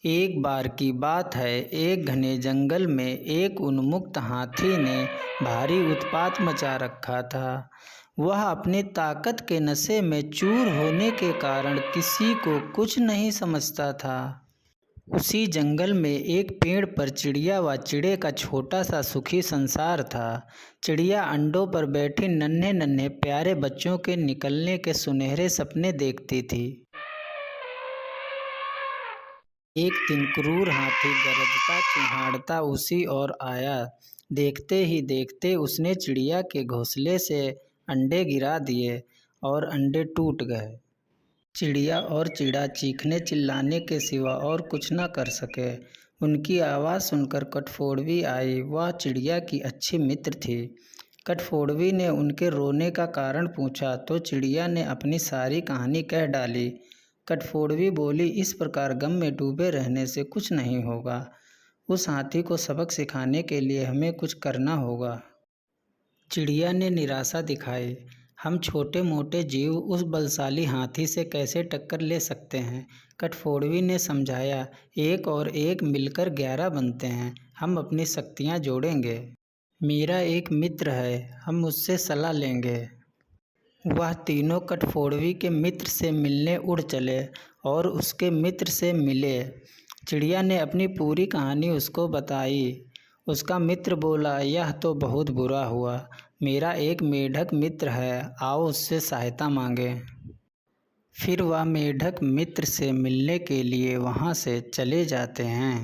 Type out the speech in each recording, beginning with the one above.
एक बार की बात है, एक घने जंगल में एक उन्मत्त हाथी ने भारी उत्पात मचा रखा था। वह अपनी ताकत के नशे में चूर होने के कारण किसी को कुछ नहीं समझता था। उसी जंगल में एक पेड़ पर चिड़िया व चिड़े का छोटा सा सुखी संसार था। चिड़िया अंडों पर बैठी नन्हे नन्हे प्यारे बच्चों के निकलने के सुनहरे सपने देखती थी। एक दिन क्रूर हाथी गरजता चिहाड़ता उसी ओर आया। देखते ही देखते उसने चिड़िया के घोंसले से अंडे गिरा दिए और अंडे टूट गए। चिड़िया और चिड़ा चीखने चिल्लाने के सिवा और कुछ न कर सके। उनकी आवाज़ सुनकर कठफोड़वी आई। वह चिड़िया की अच्छी मित्र थी। कठफोड़वी ने उनके रोने का कारण पूछा तो चिड़िया ने अपनी सारी कहानी कह डाली। कठफोड़वी बोली, इस प्रकार गम में डूबे रहने से कुछ नहीं होगा। उस हाथी को सबक सिखाने के लिए हमें कुछ करना होगा। चिड़िया ने निराशा दिखाई। हम छोटे मोटे जीव उस बलशाली हाथी से कैसे टक्कर ले सकते हैं। कठफोड़वी ने समझाया, एक और एक मिलकर 11 बनते हैं। हम अपनी शक्तियाँ जोड़ेंगे। मेरा एक मित्र है, हम उससे सलाह लेंगे। वह तीनों कठफोड़वी के मित्र से मिलने उड़ चले और उसके मित्र से मिले। चिड़िया ने अपनी पूरी कहानी उसको बताई। उसका मित्र बोला, यह तो बहुत बुरा हुआ। मेरा एक मेढक मित्र है, आओ उससे सहायता मांगे। फिर वह मेढक मित्र से मिलने के लिए वहाँ से चले जाते हैं।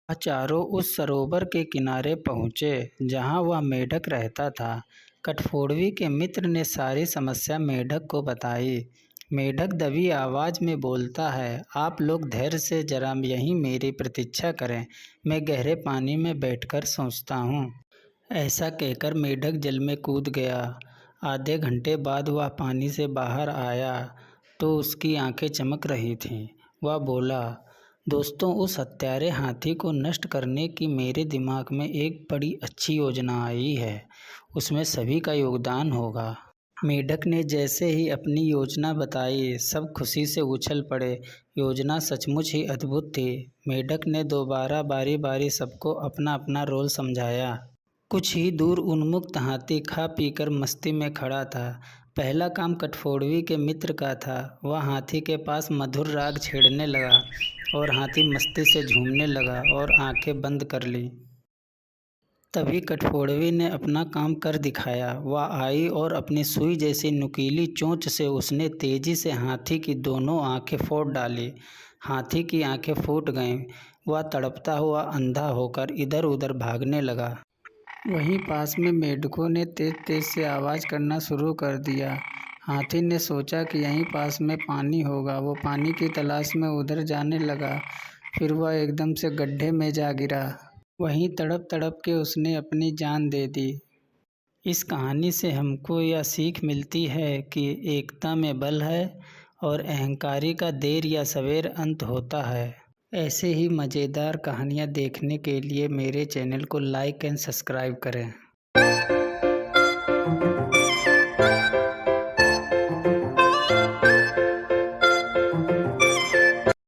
वह चारों उस सरोवर के किनारे पहुँचे जहाँ वह मेढक रहता था। कठफोड़वी के मित्र ने सारी समस्या मेढक को बताई। मेढक दबी आवाज़ में बोलता है, आप लोग धैर्य से जरा यहीं मेरी प्रतीक्षा करें, मैं गहरे पानी में बैठकर सोचता हूँ। ऐसा कहकर मेढक जल में कूद गया। आधे घंटे बाद वह पानी से बाहर आया तो उसकी आंखें चमक रही थीं। वह बोला, दोस्तों, उस हत्यारे हाथी को नष्ट करने की मेरे दिमाग में एक बड़ी अच्छी योजना आई है। उसमें सभी का योगदान होगा। मेढक ने जैसे ही अपनी योजना बताई, सब खुशी से उछल पड़े। योजना सचमुच ही अद्भुत थी। मेढक ने दोबारा बारी बारी सबको अपना अपना रोल समझाया। कुछ ही दूर उन्मत्त हाथी खा पीकर मस्ती में खड़ा था। पहला काम कठफोड़वी के मित्र का था। वह हाथी के पास मधुर राग छेड़ने लगा और हाथी मस्ती से झूमने लगा और आंखें बंद कर ली। तभी कठफोड़वी ने अपना काम कर दिखाया। वह आई और अपनी सुई जैसी नुकीली चोंच से उसने तेजी से हाथी की दोनों आंखें फोड़ डाली। हाथी की आंखें फूट गईं। वह तड़पता हुआ अंधा होकर इधर उधर भागने लगा। वहीं पास में मेढकों ने तेज तेज से आवाज़ करना शुरू कर दिया। हाथी ने सोचा कि यहीं पास में पानी होगा। वो पानी की तलाश में उधर जाने लगा। फिर वह एकदम से गड्ढे में जा गिरा। वहीं तड़प तड़प के उसने अपनी जान दे दी। इस कहानी से हमको यह सीख मिलती है कि एकता में बल है और अहंकारी का देर या सवेर अंत होता है। ऐसे ही मज़ेदार कहानियाँ देखने के लिए मेरे चैनल को लाइक एंड सब्सक्राइब करें।